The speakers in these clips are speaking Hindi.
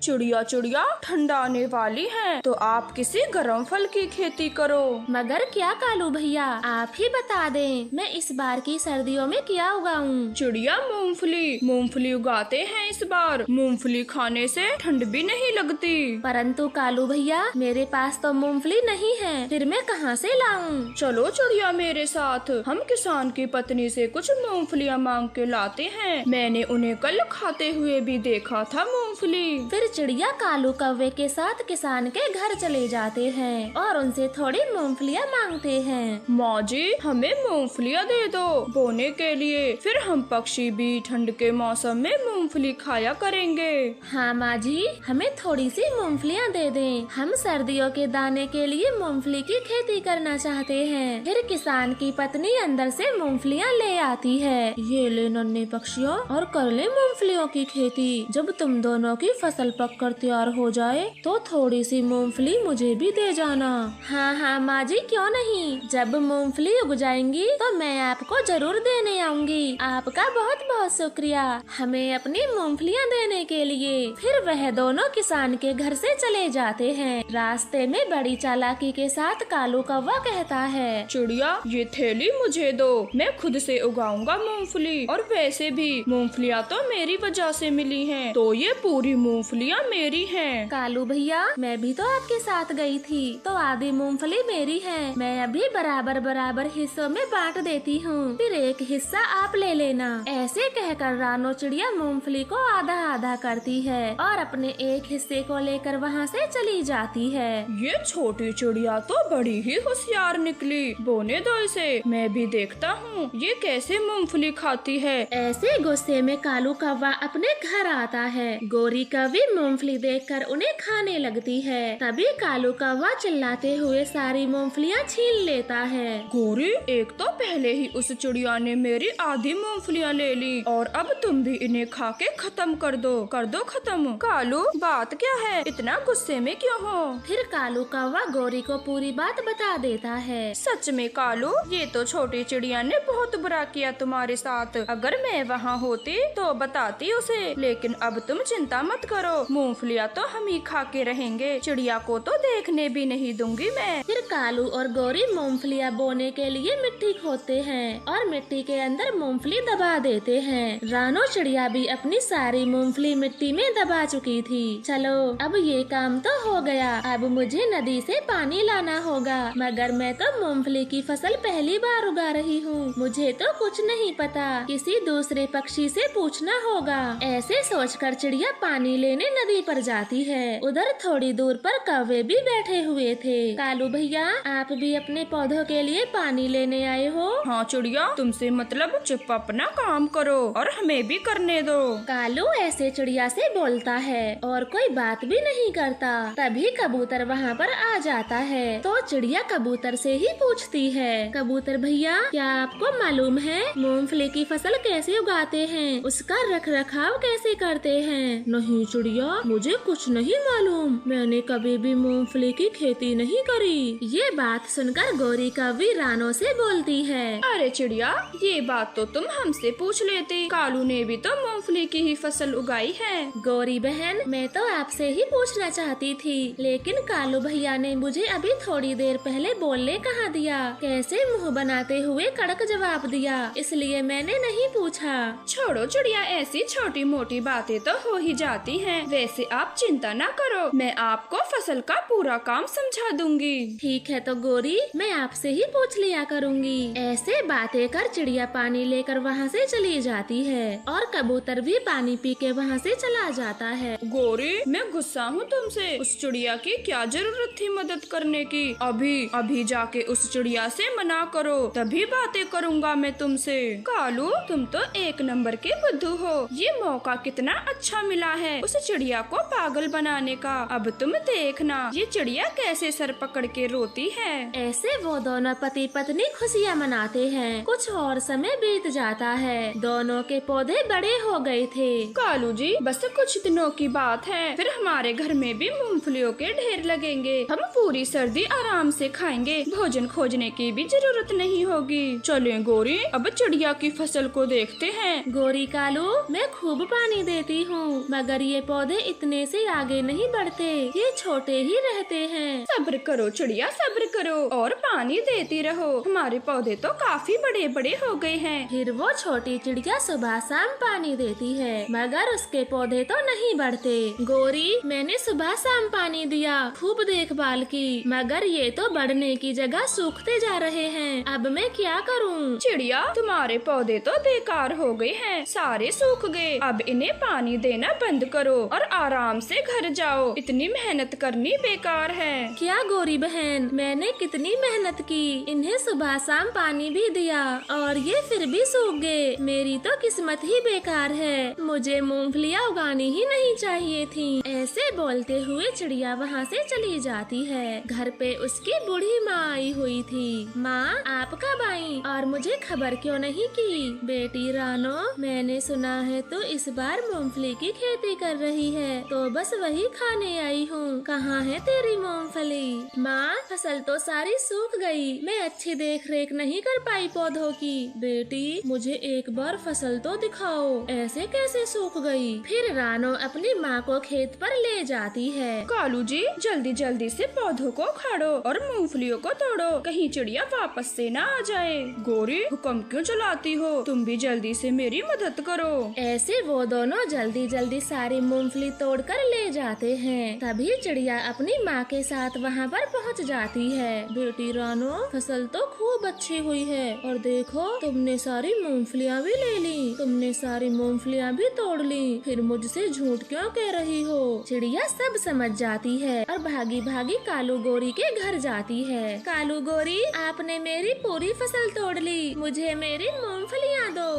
चिड़िया चिड़िया ठंडा आने वाली है तो आप किसी गर्म फल की खेती करो। मगर क्या कालू भैया, आप ही बता दें, मैं इस बार की सर्दियों में क्या उगाऊं? चिड़िया मूंगफली उगाते हैं इस बार। मूंगफली खाने से ठंड भी नहीं लगती। परंतु कालू भैया, मेरे पास तो मूंगफली नहीं है, फिर मैं कहाँ से लाऊं? चलो चिड़िया मेरे साथ, हम किसान की पत्नी से कुछ मूंगफलियाँ मांग के लाते हैं। मैंने उन्हें कल खाते हुए भी देखा था मूंगफली। फिर चिड़िया कालू कौवे के साथ किसान के घर चले जाते हैं और उनसे थोड़ी मूंगफलियाँ मांगते हैं। माँ जी, हमें मूंगफलियाँ दे दो बोने के लिए, फिर हम पक्षी भी ठंड के मौसम में मूंगफली खाया करेंगे। हाँ माँ जी, हमें थोड़ी सी मूंगफलियाँ दे दें, हम सर्दियों के दाने के लिए मूंगफली की खेती करना चाहते हैं। फिर किसान की पत्नी अंदर से मूंगफलियाँ ले आती है। ये ले नन्हे पक्षियों, और कर ले मूंगफलियों की खेती। जब तुम दोनों की फसल पककर तैयार हो जाए तो थोड़ी सी मूंगफली मुझे भी दे जाना। हाँ हाँ माँ जी, क्यों नहीं, जब मूंगफली उग जाएंगी तो मैं आपको जरूर देने आऊंगी। आपका बहुत बहुत शुक्रिया हमें अपनी मूंगफलियाँ देने के लिए। फिर वह दोनों किसान के घर से चले जाते हैं। रास्ते में बड़ी चालाकी के साथ कालू कौवा कहता है, चिड़िया ये थैली मुझे दो, मैं खुद से उगाऊंगा मूंगफली, और वैसे भी मूंगफलियाँ तो मेरी वजह से मिली हैं, तो ये पूरी मूंगफलियाँ मेरी हैं। कालू भैया, मैं भी तो आपके साथ गई थी, तो आधी मूंगफली मेरी है। मैं अभी बराबर बराबर हिस्सों में बांट देती हूँ, फिर एक हिस्सा आप ले लेना। ऐसे कहकर रानो चिड़िया मूंगफली को आधा आधा करती है और अपने एक हिस्से को लेकर वहाँ से चली जाती है। ये छोटी चिड़िया तो बड़ी ही होशियार निकली, बोने दो इसे, मैं भी देखता हूँ ये कैसे मूंगफली खाती है। ऐसे गुस्से में कालू कौवा अपने घर आता है। गोरी कौवी मूंगफली देखकर उन्हें खाने लगती है। तभी कालू कौवा चिल्लाते हुए सारी मूंगफलियाँ छीन लेता है। गोरी, एक तो पहले ही उस चिड़िया ने मेरी आधी मूंगफलियाँ ले ली, और अब तुम भी इन्हें खा के खत्म कर दो खत्म। कालू, बात क्या है, इतना गुस्से में क्यों हो? फिर कालू कौवा गोरी को पूरी बात बता देता है। सच में कालू, ये तो छोटी चिड़िया ने बहुत बुरा किया तुम्हारे साथ। अगर मैं वहाँ होती तो बताती उसे, लेकिन अब तुम चिंता मत करो, मूंगफलियाँ तो हम ही खा के रहेंगे, चिड़िया को तो देखने भी नहीं दूंगी मैं। फिर कालू और गोरी मूंगफलियाँ बोने के लिए मिट्टी खोदते हैं और मिट्टी के अंदर मूंगफली दबा देते हैं। रानो चिड़िया भी अपनी सारी मूंगफली मिट्टी में दबा चुकी थी। चलो, अब ये काम तो हो गया, अब मुझे नदी से पानी लाना होगा। मगर मैं तो मूंगफली की फसल पहली बार उगा रही हूँ, मुझे तो कुछ नहीं पता, किसी दूसरे पक्षी से पूछना होगा। ऐसे सोचकर चिड़िया पानी लेने नदी पर जाती है। उधर थोड़ी दूर पर कौवे भी बैठे हुए थे। कालू भैया, आप भी अपने पौधों के लिए पानी लेने आए हो? हाँ चिड़िया, तुमसे मतलब, चुप अपना काम करो और हमें भी करने दो। कालू ऐसे चिड़िया से बोलता है और कोई बात भी नहीं करता। तभी कबूतर वहाँ पर आ जाता है तो चिड़िया कबूतर से ही पूछती है, कबूतर भैया, क्या आपको मालूम है मूंगफली की फसल कैसे उगाते हैं, उसका रख रखाव कैसे करते हैं? नहीं चिड़िया, मुझे कुछ नहीं मालूम, मैंने कभी भी मूंगफली की खेती नहीं करी। ये बात सुनकर गोरी कौवी रानो से बोलती है, अरे चिड़िया, ये बात तो तुम हमसे पूछ लेती, कालू ने भी तो मूंगफली की ही फसल उगाई है। गोरी बहन, मैं तो आपसे ही पूछना चाहती थी, लेकिन कालू भैया ने मुझे अभी थोड़ी देर पहले बोलने कहा दिया, कैसे मुँह बनाते हुए कड़क जवाब दिया, इसलिए मैंने नहीं पूछा। छोड़ो चिड़िया, ऐसी छोटी मोटी बातें तो हो ही जाती हैं। वैसे आप चिंता ना करो, मैं आपको फसल का पूरा काम समझा दूंगी। ठीक है तो गोरी, मैं आपसे ही पूछ लिया करूँगी। ऐसे बातें कर चिड़िया पानी लेकर वहाँ से चली जाती है और कबूतर भी पानी पी के वहाँ से चला जाता है। गोरी, मैं गुस्सा हूँ तुमसे, उस चिड़िया की क्या जरूरत थी मदद करने की? अभी जाके उस चिड़िया से मना करो, तभी बातें करूँगा मैं तुमसे। कालू, तुम तो एक नंबर के बुद्धू हो, ये मौका कितना अच्छा मिला है उस चिड़िया को पागल बनाने का। अब तुम देखना ये चिड़िया कैसे सर पकड़ के रोती है। ऐसे वो दोनों पति पत्नी खुशियाँ मनाते हैं। कुछ और समय बीत जाता है, दोनों के पौधे बड़े हो गए थे। कालू जी, बस कुछ दिनों की बात है, फिर हमारे घर में भी मूंगफलियों के ढेर लगेंगे, हम पूरी सर्दी आराम से खाएंगे, भोजन खोजने की भी जरूरत नहीं होगी। चलें गोरी, अब चिड़िया की फसल को देखते हैं। गोरी, कालू, मैं खूब पानी देती हूँ, मगर ये पौधे पौधे इतने से आगे नहीं बढ़ते, ये छोटे ही रहते हैं। सब्र करो चिड़िया, सब्र करो और पानी देती रहो, हमारे पौधे तो काफी बड़े बड़े हो गए हैं। फिर वो छोटी चिड़िया सुबह शाम पानी देती है, मगर उसके पौधे तो नहीं बढ़ते। गौरी, मैंने सुबह शाम पानी दिया, खूब देखभाल की, मगर ये तो बढ़ने की जगह सूखते जा रहे हैं, अब मैं क्या करूं? चिड़िया, तुम्हारे पौधे तो बेकार हो गए हैं, सारे सूख गए, अब इन्हें पानी देना बंद करो और आराम से घर जाओ, इतनी मेहनत करनी बेकार है। क्या गौरी बहन, मैंने कितनी मेहनत की, इन्हें सुबह शाम पानी भी दिया और ये फिर भी सूख गए, मेरी तो किस्मत ही बेकार है, मुझे मूंगफलियाँ उगानी ही नहीं चाहिए थी। ऐसे बोलते हुए चिड़िया वहाँ से चली जाती है। घर पे उसकी बूढ़ी माँ आई हुई थी। माँ, आप कब आई और मुझे खबर क्यों नहीं की? बेटी रानो, मैंने सुना है तो इस बार मूंगफली की खेती कर रही है, तो बस वही खाने आई हूँ। कहाँ है तेरी मूंगफली? माँ, फसल तो सारी सूख गई, मैं अच्छी देख रेख नहीं कर पाई पौधों की। बेटी, मुझे एक बार फसल तो दिखाओ, ऐसे कैसे सूख गई? फिर रानो अपनी माँ को खेत पर ले जाती है। कालू जी, जल्दी जल्दी से पौधों को उखाड़ो और मूंगफलियों को तोड़ो, कहीं चिड़िया वापस से ना आ जाए। गौरी, हुक्म क्यों चलाती हो, तुम भी जल्दी से मेरी मदद करो। ऐसे वो दोनों जल्दी जल्दी सारी मूंगफली तोड़कर ले जाते हैं। तभी चिड़िया अपनी माँ के साथ वहाँ पर पहुँच जाती है। बेटी रानो, फसल तो खूब अच्छी हुई है और देखो, तुमने सारी मूंगफलियाँ भी ले ली, तुमने सारी मूंगफलियाँ भी तोड़ ली, फिर मुझसे झूठ क्यों कह रही हो? चिड़िया सब समझ जाती है और भागी भागी कालू गौरी के घर जाती है। कालू गौरी, आपने मेरी पूरी फसल तोड़ ली, मुझे मेरी मूंगफलियाँ दो।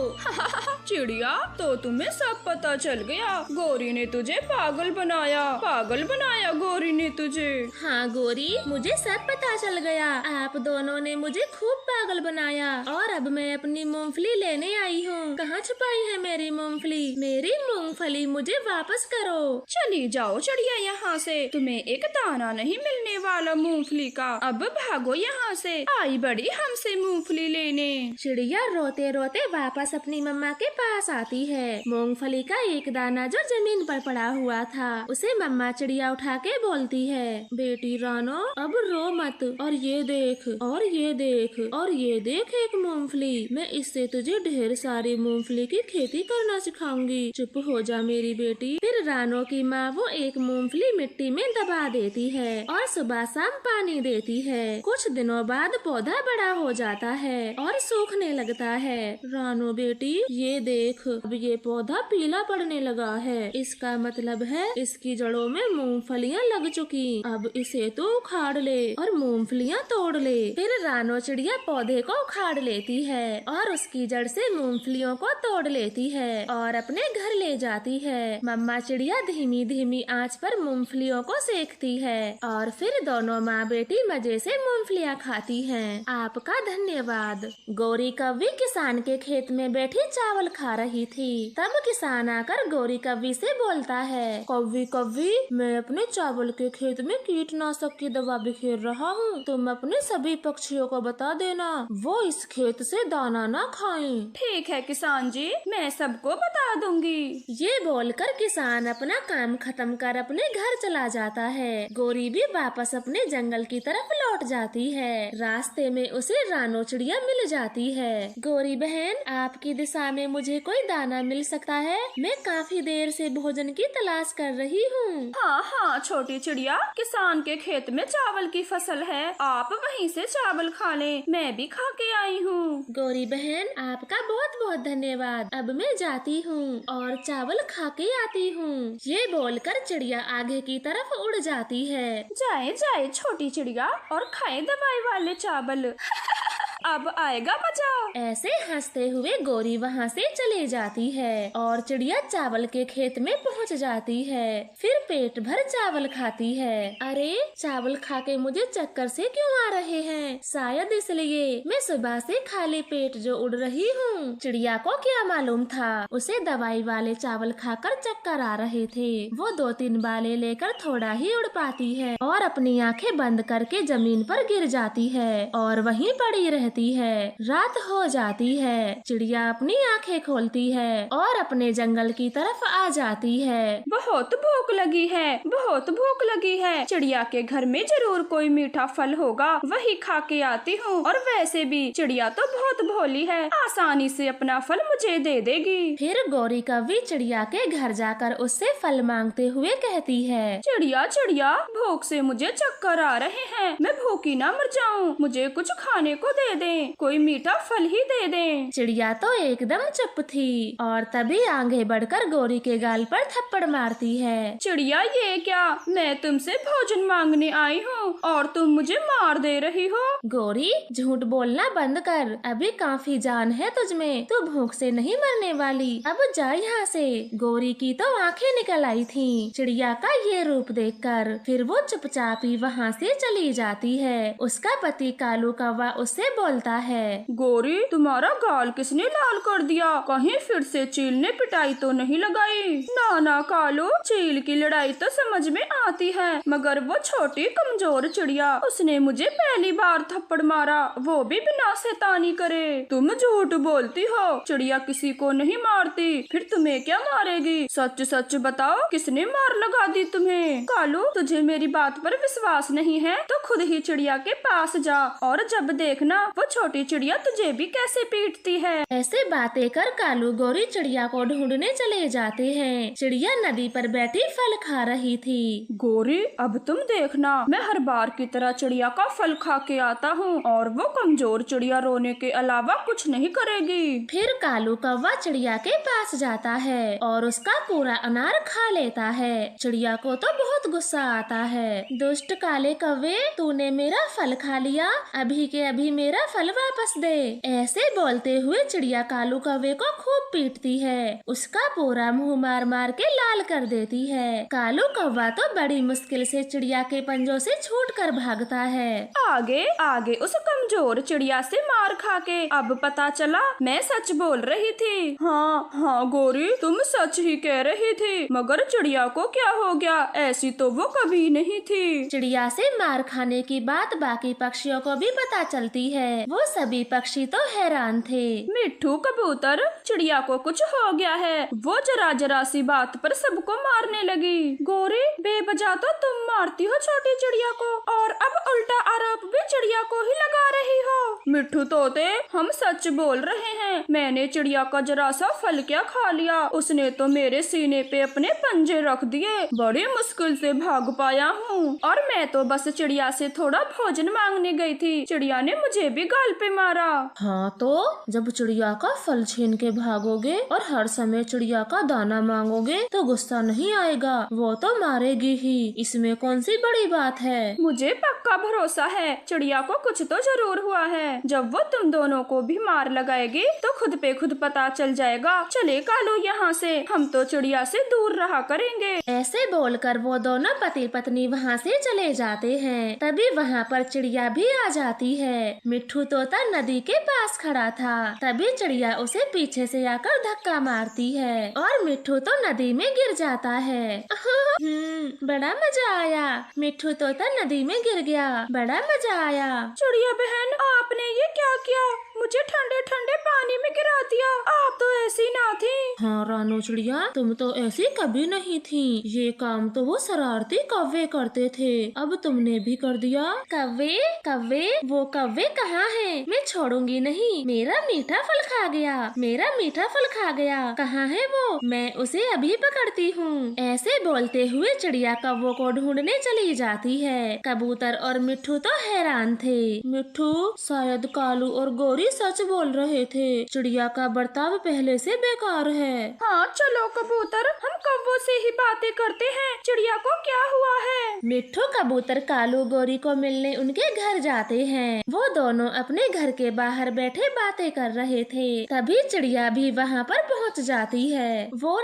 चिड़िया, तो तुम्हें सब पता चल गया, गौरी ने तुझे पागल बनाया, पागल बनाया गौरी ने तुझे। हाँ गौरी, मुझे सब पता चल गया, आप दोनों ने मुझे खूब पागल बनाया और अब मैं अपनी मूंगफली लेने आई हूँ। कहाँ छुपाई है मेरी मूंगफली? मेरी मूंगफली मुझे वापस करो। चली जाओ चिड़िया यहाँ से, तुम्हें एक दाना नहीं मिलने वाला मूंगफली का, अब भागो यहाँ से, आई बड़ी हमसे मूंगफली लेने। चिड़िया रोते रोते वापस अपनी मम्मा के पास आती है। मूंगफली का एक दाना जो जमीन पर पड़ा हुआ था, उसे मम्मा चिड़िया उठा के बोलती है, बेटी रानो, अब रो मत, और ये देख, और ये देख, और ये देख एक मूंगफली, मैं इससे तुझे ढेर सारी मूंगफली की खेती करना सिखाऊंगी। चुप हो जा मेरी बेटी। फिर रानो की माँ वो एक मूंगफली मिट्टी में दबा देती है और सुबह शाम पानी देती है। कुछ दिनों बाद पौधा बड़ा हो जाता है और सूखने लगता है। रानो बेटी, ये देख, अब ये पौधा पीला पड़ने लगा है, इसका मतलब है इसकी जड़ों में मूंगफलियाँ लग चुकी, अब इसे तो उखाड़ ले और मूंगफलियाँ तोड़ ले। फिर रानो चिड़िया पौधे को उखाड़ लेती है और उसकी जड़ से मूंगफलियों को तोड़ लेती है और अपने घर ले जाती है। मम्मा चिड़िया धीमी धीमी आंच पर मूंगफलियों को सेकती है और फिर दोनों माँ बेटी मजे से मूंगफलियाँ खाती हैं। आपका धन्यवाद। गौरी कव्वी किसान के खेत में बैठी चावल खा रही थी। तब किसान आकर गौरी कव्वी से बोलता है, कव्वी कव्वी, मैं अपने चावल के खेत में कीटनाशक की दवा बिखेर रहा हूँ, तुम अपने सभी पक्षियों को बता देना, वो इस खेत से दाना ना खाएं। ठीक है किसान जी, मैं सबको बता दूंगी। ये बोलकर किसान अपना काम खत्म कर अपने घर चला जाता है। गौरी भी वापस अपने जंगल की तरफ लौट जाती है। रास्ते में उसे रानो चिड़िया मिल जाती है। गौरी बहन, आपकी दिशा में मुझे कोई दाना मिल सकता है? मैं काफी देर से भोजन की तलाश कर रही हूँ। हाँ हाँ छोटी चिड़िया, किसान के खेत में चावल की फसल है, आप वहीं से चावल खा लें, मैं भी खा के आई हूँ। गौरी बहन, आपका बहुत बहुत धन्यवाद, अब मैं जाती हूँ और चावल खा के आती हूँ। ये बोलकर चिड़िया आगे की तरफ उड़ जाती है। जाए जाए छोटी चिड़िया और खाए दवाई वाले चावल। अब आएगा मजा। ऐसे हंसते हुए गौरी वहाँ से चले जाती है और चिड़िया चावल के खेत में पहुँच जाती है। फिर पेट भर चावल खाती है। अरे, चावल खा के मुझे चक्कर से क्यों आ रहे हैं? शायद इसलिए मैं सुबह से खाली पेट जो उड़ रही हूँ। चिड़िया को क्या मालूम था, उसे दवाई वाले चावल खाकर चक्कर आ रहे थे। वो 2-3 बाले लेकर थोड़ा ही उड़ पाती है और अपनी आंखें बंद करके जमीन पर गिर जाती है और वहीं पड़ी रहती रहती है। रात हो जाती है। चिड़िया अपनी आंखें खोलती है और अपने जंगल की तरफ आ जाती है। बहुत भूख लगी है, बहुत भूख लगी है। चिड़िया के घर में जरूर कोई मीठा फल होगा, वही खा के आती हूँ। और वैसे भी चिड़िया तो बहुत भोली है, आसानी से अपना फल मुझे दे देगी। फिर गौरी कौवी चिड़िया के घर जाकर उससे फल मांगते हुए कहती है, चिड़िया चिड़िया, भूख से मुझे चक्कर आ रहे हैं, मैं भूखी ना मर जाऊँ, मुझे कुछ खाने को दे दें, कोई मीठा फल ही दे दें। चिड़िया तो एकदम चुप थी और तभी आगे बढ़कर गौरी के गाल पर थप्पड़ मारती है। चिड़िया ये क्या, मैं तुमसे भोजन मांगने आई हूँ और तुम मुझे मार दे रही हो। गौरी झूठ बोलना बंद कर, अभी काफी जान है तुझमें, तू भूख से नहीं मरने वाली, अब जा यहाँ से। गौरी की तो आंखें निकल आई थीं चिड़िया का ये रूप देखकर। फिर वो चुपचाप ही वहाँ से चली जाती है। उसका पति कालू कौवा उससे बोलता है, गौरी तुम्हारा गाल किसने लाल कर दिया, कहीं फिर से चील ने पिटाई तो नहीं लगाई। ना ना कालू, चील की लड़ाई तो समझ में आती है, मगर वो छोटी कमजोर चिड़िया, उसने मुझे पहली बार थप्पड़ मारा, वो भी बिना शैतानी करे। तुम झूठ बोलती हो, चिड़िया किसी को नहीं मारती, फिर तुम्हें क्या मारेगी, सच सच बताओ किसने मार लगा दी तुम्हें। कालू तुझे मेरी बात पर विश्वास नहीं है तो खुद ही चिड़िया के पास जा और जब देखना वो छोटी चिड़िया तुझे भी कैसे पीटती है। ऐसे बातें कर कालू गौरी चिड़िया को ढूंढने चले जाते हैं। चिड़िया नदी पर बैठी फल खा रही थी। गौरी अब तुम देखना, मैं हर बार की तरह चिड़िया का फल खा के आता हूँ और वो कमजोर चिड़िया रोने के अलावा कुछ नहीं करेगी। फिर कालू कौवा चिड़िया के पास जाता है और उसका पूरा अनार खा लेता है। चिड़िया को तो बहुत गुस्सा आता है। दुष्ट काले कौवे, तूने मेरा फल खा लिया, अभी के अभी मेरा फल वापस दे। ऐसे बोलते हुए चिड़िया कालू कौवे को खूब पीटती है, उसका पूरा मुंह मार मार के लाल कर देती है। कालू कौवा तो बड़ी मुश्किल से चिड़िया के पंजों से छूटकर भागता है। आगे आगे उस कमजोर चिड़िया से मार खा के अब पता चला मैं सच बोल रही थी। हाँ हाँ गौरी, तुम सच ही कह रही थी, मगर चिड़िया को क्या हो गया, ऐसी तो वो कभी नहीं थी। चिड़िया से मार खाने की बात बाकी पक्षियों को भी पता चलती है। वो सभी पक्षी तो हैरान थे। मिट्ठू कबूतर, चिड़िया को कुछ हो गया है, वो जरा जरा सी बात पर सबको मारने लगी। गौरी बेवजह तो तुम मारती हो छोटी चिड़िया को और अब उल्टा आरोप भी चिड़िया को ही लगा रही हो। मिट्ठू तोते, हम सच बोल रहे हैं, मैंने चिड़िया का जरा सा फल क्या खा लिया, उसने तो मेरे सीने पे अपने पंजे रख दिए, बड़ी मुश्किल से भाग पाया हूँ और मैं तो बस चिड़िया से थोड़ा भोजन मांगने गई थी, चिड़िया ने मुझे भी गाल पे मारा। हाँ तो जब चिड़िया का फल छीन के भागोगे और हर समय चिड़िया का दाना मांगोगे तो गुस्सा नहीं आएगा, वो तो मारेगी ही, इसमें कौन सी बड़ी बात है। मुझे पक्का भरोसा है चिड़िया को कुछ तो जरूर हुआ है, जब वो तुम दोनों को भी मार लगाएगी तो खुद पे खुद पता चल जाएगा। चले कालू यहाँ से, हम तो चिड़िया से दूर रहा करेंगे। ऐसे बोलकर वो दोनों पति पत्नी वहाँ से चले जाते हैं। तभी वहाँ पर चिड़िया भी आ जाती है। मिट्ठू तोता नदी के पास खड़ा था, तभी चिड़िया उसे पीछे से आकर धक्का मारती है और मिट्ठू तो नदी में गिर जाता है। बड़ा मजा आया, मिट्ठू तोता नदी में गिर गया, बड़ा मजा आया। चिड़िया बहन, आपने ये क्या किया, मुझे ठंडे ठंडे पानी में गिरा दिया, आप तो ऐसी ना थी। हाँ रानो चिड़िया, तुम तो ऐसी कभी नहीं थी, ये काम तो वो शरारती कौवे करते थे, अब तुमने भी कर दिया। कौवे कौवे, वो कौवे कहाँ है, मैं छोड़ूंगी नहीं, मेरा मीठा फल खा गया, मेरा मीठा फल खा गया, कहाँ है वो, मैं उसे अभी पकड़ती हूँ। ऐसे बोलते हुए चिड़िया कौवों को ढूंढने चली जाती है। कबूतर और मिट्ठू तो हैरान थे। मिट्ठू, शायद कालू और गौरी सच बोल रहे थे, चिड़िया का बर्ताव पहले से बेकार है। हाँ चलो कबूतर, हम कौवों से ही बातें करते हैं, चिड़िया को क्या हुआ है। मिट्ठू कबूतर कालू गौरी को मिलने उनके घर जाते हैं। वो दोनों अपने घर के बाहर बैठे बातें कर रहे थे। तभी चिड़िया भी वहाँ पर पहुँच जाती है। वो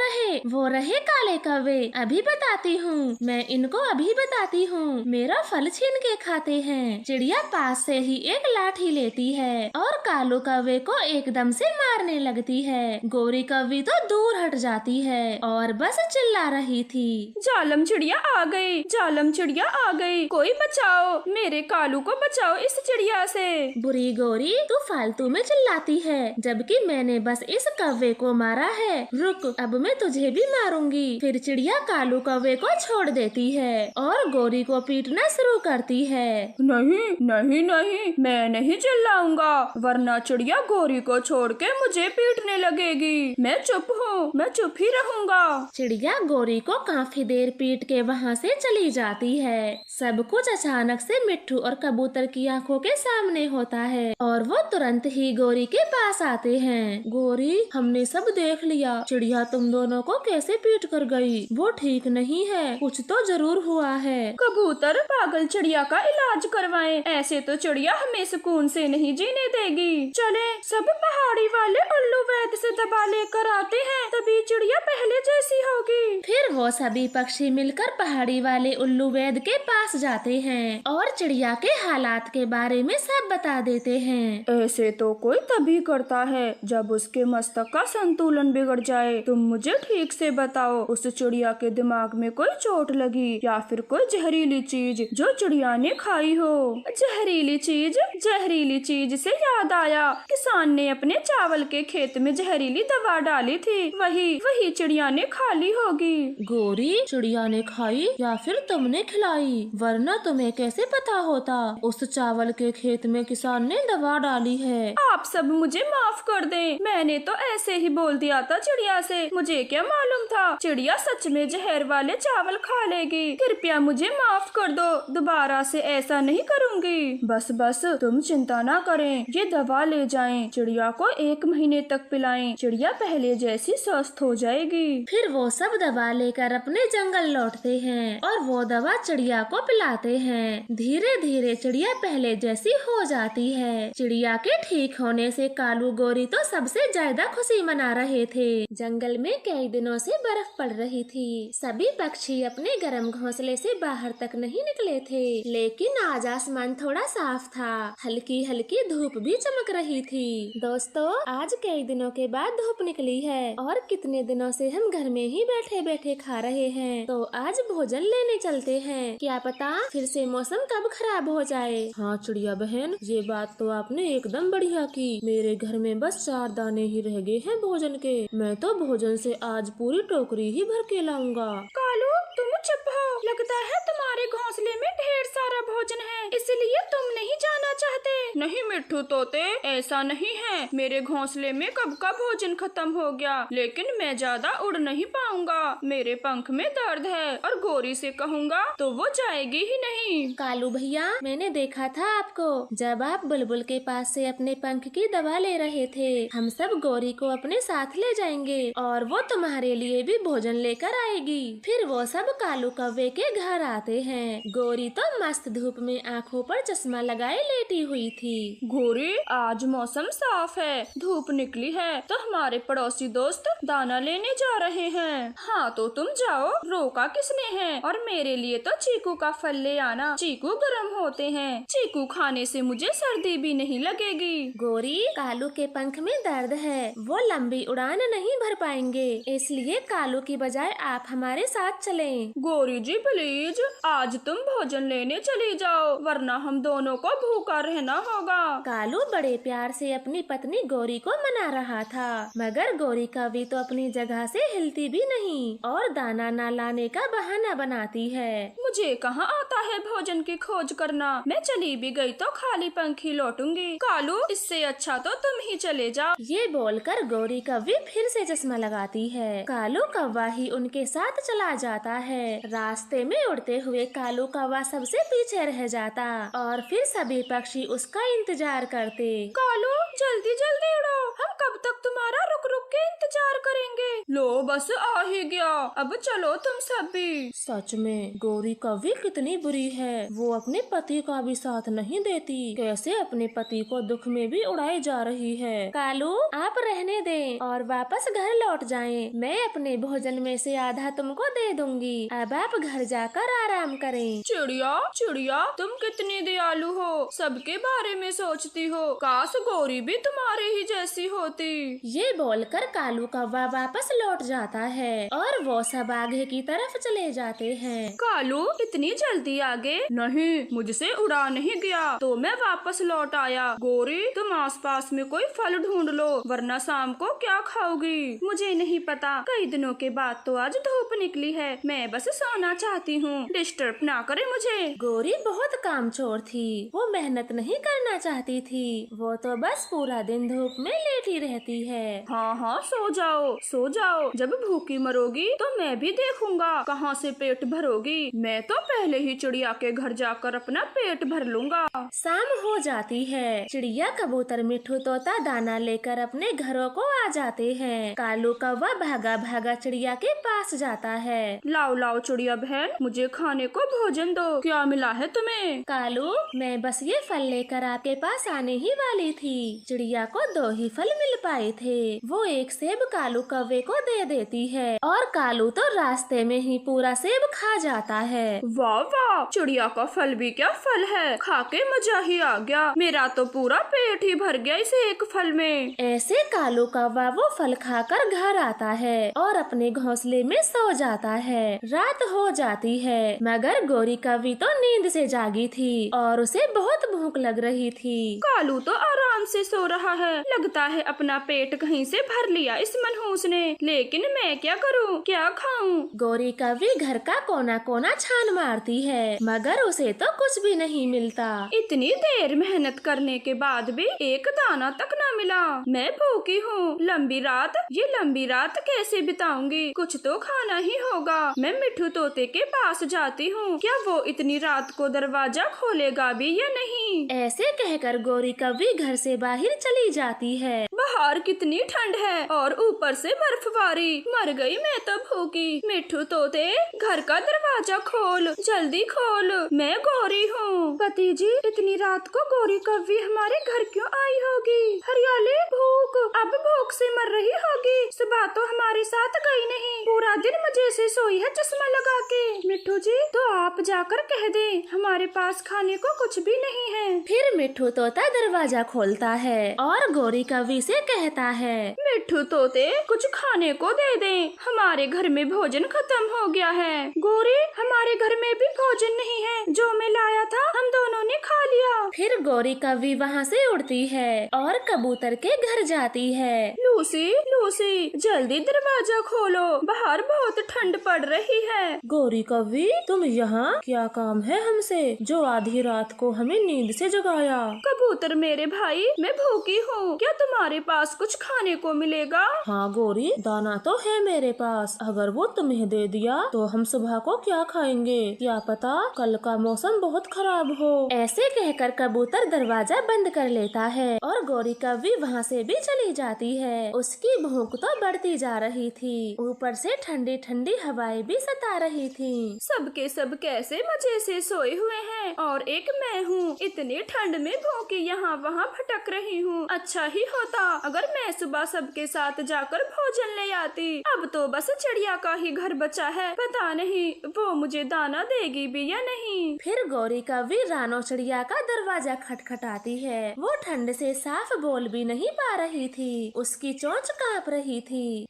रहे काले कौवे, अभी बताती हूँ, मैं इनको अभी बताती हूँ, मेरा फल छीन के खाते हैं। चिड़िया पास से ही एक लाठी लेती है और कालू कौवे को एकदम से मारने लगती है। गौरी कौवी तो दूर हट जाती है और बस चिल्ला रही थी। जालम चिड़िया आ गई, जालम चिड़िया आ गई, कोई बचाओ, मेरे कालू को बचाओ इस चिड़िया से। बुरी गोरी, तू फालतू में चिल्लाती है, जबकि मैंने बस इस कौवे को मारा है। रुक, अब मैं तुझे भी मारूंगी। फिर चिड़िया कालू कौवे को छोड़ देती है और गोरी को पीटना शुरू करती है। नहीं नहीं नहीं, मैं नहीं चिल्लाऊंगा, वरना चिड़िया गोरी को छोड़ के मुझे पीटने लगेगी। मैं चुप हूँ, मैं चुप ही रहूंगा। चिड़िया गोरी को काफी देर पीट के वहाँ से चली जाती है। सब कुछ अचानक से मिट्ठू और कबूतर की आंखों के सामने होता है और वो तुरंत ही गोरी के पास आते हैं। गोरी, हमने सब देख लिया, चिड़िया तुम दोनों को कैसे पीट कर गई। वो ठीक नहीं है, कुछ तो जरूर हुआ है। कबूतर, पागल चिड़िया का इलाज करवाएं, ऐसे तो चिड़िया हमें सुकून से नहीं जीने देगी। चले सब पहाड़ी वाले उल्लू वैद्य से दवा लेकर आते हैं, तभी चिड़िया पहले जैसी होगी। फिर वो सभी पक्षी मिलकर पहाड़ी वाले उल्लू वैद्य के पास जाते हैं और चिड़िया के हालात के बारे में सब बता देते हैं। ऐसे तो कोई तभी करता है जब उसके मस्तक का संतुलन बिगड़ जाए। तुम मुझे ठीक से बताओ, उस चिड़िया के दिमाग में कोई चोट लगी या फिर कोई जहरीली चीज जो चिड़िया ने खाई हो? जहरीली चीज? जहरीली चीज से याद आया, किसान ने अपने चावल के खेत में जहरीली दवा डाली थी, वही चिड़िया ने खा ली होगी। गोरी, चिड़िया ने खाई या फिर तुमने खिलाई? वरना तुम्हें कैसे पता होता उस चावल के खेत में किसान ने दवा डाली है। आप सब मुझे माफ कर दें, मैंने तो ऐसे ही बोल दिया था चिड़िया से, मुझे क्या मालूम था चिड़िया सच में जहर वाले चावल खा लेगी। कृपया मुझे माफ कर दो, दोबारा से ऐसा नहीं करूँगी। बस बस, तुम चिंता ना करें, ये दवा ले जाएं, चिड़िया को 1 महीने तक पिलाएं, चिड़िया पहले जैसी स्वस्थ हो जाएगी। फिर वो सब दवा लेकर अपने जंगल लौटते हैं और वो दवा चिड़िया को पिलाते हैं। धीरे धीरे चिड़िया पहले जैसी हो जाती है। चिड़िया के ठीक होने से कालू गोरी तो सबसे ज्यादा खुशी मना रहे थे। जंगल में कई दिनों से बर्फ पड़ रही थी, सभी पक्षी अपने गर्म घोंसले से बाहर तक नहीं निकले थे, लेकिन आज आसमान थोड़ा साफ था, हल्की हल्की धूप भी चमक रही थी। दोस्तों, आज कई दिनों के बाद धूप निकली है और कितने दिनों से हम घर में ही बैठे बैठे खा रहे हैं, तो आज भोजन लेने चलते हैं। क्या पता फिर से मौसम कब खराब हो जाए। हाँ चिड़िया बहन, ये बात तो आपने एकदम बढ़िया की। मेरे घर में बस 4 दाने ही रह गए हैं भोजन के, मैं तो भोजन से आज पूरी टोकरी ही भर के लाऊंगा। कालू, तुम चुप हो, लगता है तुम्हारे घोंसले में ढेर सारा भोजन है, इसलिए तुम नहीं जाना चाहते। नहीं मिट्ठू तोते, ऐसा नहीं है, मेरे घोंसले में कब का भोजन खत्म हो गया, लेकिन मैं ज्यादा उड़ नहीं पाऊंगा, मेरे पंख में दर्द है और गोरी से कहूँगा तो वो जाएगी ही नहीं। कालू भैया, मैंने देखा था आपको जब आप बुलबुल के पास से अपने पंख की दवा ले रहे थे। हम सब गोरी को अपने साथ ले जाएंगे और वो तुम्हारे लिए भी भोजन लेकर आएगी। फिर वो सब कालू कौवे के घर आते हैं। गोरी तो मस्त धूप में आँखों पर चश्मा लगाए लेटी हुई थी। गोरी, आज मौसम साफ है, धूप निकली है, तो हमारे पड़ोसी दोस्त दाना लेने जा रहे हैं। हाँ तो तुम जाओ, रोका किसने है, और मेरे लिए तो चीकू का फल ले आना, चीकू गर्म होते हैं, चीकू खाने से मुझे सर्दी भी नहीं लगेगी। गोरी, कालू के पंख में दर्द है, वो लंबी उड़ान नहीं भर पाएंगे, इसलिए कालू की बजाय आप हमारे साथ चलें। गोरी जी प्लीज, आज तुम भोजन लेने चली जाओ, वरना हम दोनों को भूखा रहना होगा। कालू बड़े प्यार से अपनी पत्नी गोरी को मना रहा था, मगर गोरी कभी तो अपनी जगह से हिलती भी नहीं और दाना न लाने का बहाना बनाती है। मुझे कहाँ आता है भोजन की खोज करना, मैं चली भी गई तो खाली पंखी लौटूंगी। कालू, इससे अच्छा तो तुम ही चले जाओ। ये बोलकर गोरी कौवी फिर से चश्मा लगाती है। कालू कौवा ही उनके साथ चला जाता है। रास्ते में उड़ते हुए कालू कौवा सबसे पीछे रह जाता और फिर सभी पक्षी उसका इंतजार करते। कालू, जल्दी जल्दी उड़ो, हम कब तक तुम्हारा रुक रुक के इंतजार करेंगे। लो बस आ ही गया, अब चलो तुम सब भी। सच में गोरी कौवी कितनी बुरी है, वो अपने पति का भी साथ नहीं देती, कैसे अपने पति को दुख में भी उड़ाई जा रही है। कालू, आप रहने दें और वापस घर लौट जाएं। मैं अपने भोजन में से आधा तुमको दे दूंगी। अब आप घर जाकर आराम करें। चिड़िया चिड़िया, तुम कितनी दयालु हो, सबके बारे में सोचती हो। काश गौरी भी तुम्हारे ही जैसी होती। ये बोलकर कालू कौवा वापस लौट जाता है और वो सब आगे की तरफ चले जाते हैं। कालू, इतनी जल्दी आगे? नहीं, मुझसे उड़ा नहीं गया तो मैं वापस लौट आया। गौरी, तुम आसपास में कोई फल ढूंढ लो, वरना शाम को क्या खाओगी? मुझे नहीं पता, कई दिनों के बाद तो आज धूप निकली है, मैं बस सोना चाहती हूँ, डिस्टर्ब ना करे मुझे। गौरी बहुत कामचोर थी, वो मेहनत नहीं करना चाहती थी, वो तो बस पूरा दिन धूप में लेटी रहती है। हाँ हाँ, सो जाओ सो जाओ, जब भूखी मरोगी तो मैं भी देखूंगा कहाँ से पेट भरोगी। मैं तो पहले ही चिड़िया के घर जाकर अपना पेट भर लूंगा। शाम हो जाती है, चिड़िया, कबूतर, मिट्ठू, तोता दाना लेकर अपने घरों को आ जाते हैं। कालू कौवा भागा भागा चिड़िया के पास जाता है। लाओ लाओ चिड़िया बहन, मुझे खाने को भोजन दो, क्या मिला है तुम्हें? कालू, मैं बस ये फल लेकर आपके पास आने ही वाली थी। चिड़िया को 2 ही फल मिल पाए थे। वो एक सेब कालू कौवे को दे देती है और कालू तो रास्ते में ही पूरा सेब खा जाता है। वाह वाह, चिड़िया का फल भी क्या फल है, खा के मजा ही आ गया, मेरा तो पूरा पेट ही भर गया इस एक फल में। ऐसे कालू कौवा वो फल खाकर घर आता है और अपने घोंसले में सो जाता है। रात हो जाती है मगर गौरी कौवी तो नींद से जागी थी और उसे बहुत भूख लग रही थी। कालू तो आराम से सो रहा है, लगता है अपना पेट कहीं से भर लिया इस मनहूस ने, लेकिन मैं क्या करूं, क्या खाऊं? गौरी कौवी घर का कोना कोना छान मारती है मगर उसे तो कुछ भी नहीं मिलता। इतनी देर मेहनत करने के बाद भी एक दाना तक न मिला, मैं भूखी हूँ। लंबी रात, ये लंबी रात कैसे बिताऊंगी? कुछ तो खाना ही होगा। मैं मिट्ठू तोते के पास जाती हूँ, क्या वो इतनी रात को दरवाजा खोलेगा भी या नहीं? ऐसे कहकर गौरी कौवी घर से बाहर चली जाती है। बाहर कितनी ठंड है और ऊपर से बर्फबारी, मर गई मैं तो भूखी। मिट्ठू तोते, घर का दरवाजा खोल, जल्दी खोल, मैं गौरी हूँ। पति जी, इतनी रात को गौरी कौवी हमारे घर क्यों आई होगी? हरियाली, भूख, अब भूख से मर रही होगी। सुबह तो हमारे साथ गई नहीं, पूरा दिन मजे से सोई है चश्मा लगा के। मिट्ठू जी, तो आप जाकर कह दें हमारे पास खाने को कुछ भी नहीं है। फिर मिट्ठू तोता दरवाजा खोलता है और गौरी कौवी से कहता है, मिट्ठू तोते, कुछ खाने को दे दें, हमारे घर में भोजन खत्म हो गया है। गौरी, हमारे घर में भी भोजन नहीं है, जो मैं लाया था हम दोनों ने खा लिया। फिर गौरी कौवी वहाँ से उड़ती है और कबूतर के घर जाती है। लूसी लूसी, जल्दी दरवाजा खोलो, बाहर बहुत ठंड पड़ रही है। गौरी कौवी, तुम यहाँ क्या काम है हमसे, जो आधी रात को हमें नींद से जगाया? कबूतर मेरे भाई, मैं भूखी हूँ, क्या तुम्हारे पास कुछ खाने को मिलेगा? हाँ गौरी, दाना तो है मेरे पास, अगर वो तुम्हें दे दिया तो हम सुबह को क्या खाएंगे, क्या पता कल का मौसम बहुत खराब हो। ऐसे कहकर कबूतर दरवाजा बंद कर लेता है और गौरी कौवी वहाँ से भी चली जाती है। उसकी भूख तो बढ़ती जा रही थी, ऊपर से ठंडी ठंडी हवाएं भी सता रही थी। सबके सब कैसे मजे से सोए हुए हैं और एक मैं हूँ इतनी ठंड में भूखी यहाँ वहाँ भटक रही हूँ। अच्छा ही होता अगर मैं सुबह सबके साथ जाकर भोजन ले आती। अब तो बस चिड़िया का ही घर बचा है, पता नहीं वो मुझे दाना देगी भी या नहीं। फिर गौरी कौवी रानो चिड़िया का दरवाजा खटखटाती है। वो ठंड से साफ बोल भी नहीं पा रही थी, उसकी चोंच कांप रही थी।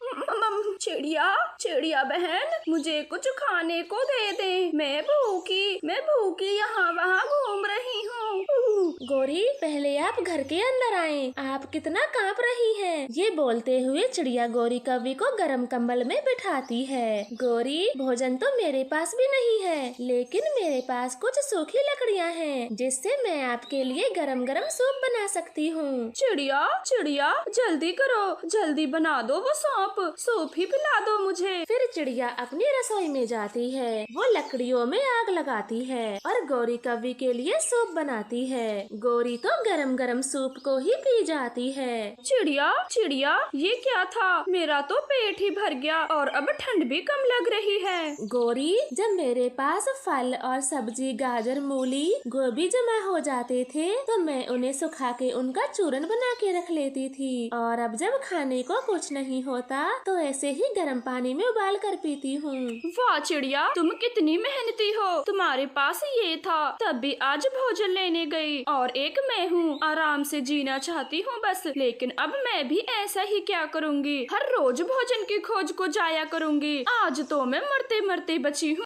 चिड़िया चिड़िया बहन, मुझे कुछ खाने को दे दे, मैं भूखी यहाँ वहाँ घूम रही हूँ। गौरी, पहले आप घर के अंदर आएं, आप कितना कांप रही हैं। ये बोलते हुए चिड़िया गौरी कौवी को गरम कंबल में बिठाती है। गौरी, भोजन तो मेरे पास भी नहीं है, लेकिन मेरे पास कुछ सूखी लकड़ियाँ हैं, जिससे मैं आपके लिए गरम गरम सूप बना सकती हूँ। चिड़िया चिड़िया, जल्दी करो, जल्दी बना दो वो सूप ही पिला दो मुझे। फिर चिड़िया अपनी रसोई में जाती है, वो लकड़ियों में आग लगाती है और गौरी कौवी के लिए सूप बनाती आती है। गोरी तो गरम गरम सूप को ही पी जाती है। चिड़िया चिड़िया, ये क्या था? मेरा तो पेट ही भर गया और अब ठंड भी कम लग रही है। गोरी, जब मेरे पास फल और सब्जी, गाजर, मूली, गोभी जमा हो जाते थे तो मैं उन्हें सुखा के उनका चूरन बना के रख लेती थी, और अब जब खाने को कुछ नहीं होता तो ऐसे ही गर्म पानी में उबाल कर पीती हूँ। वाह चिड़िया, तुम कितनी मेहनती हो। तुम्हारे पास ये था तब भी आज भोजन लेने गई, और एक मैं हूँ आराम से जीना चाहती हूँ बस। लेकिन अब मैं भी ऐसा ही क्या करूँगी, हर रोज भोजन की खोज को जाया करूँगी। आज तो मैं मरते मरते बची हूँ।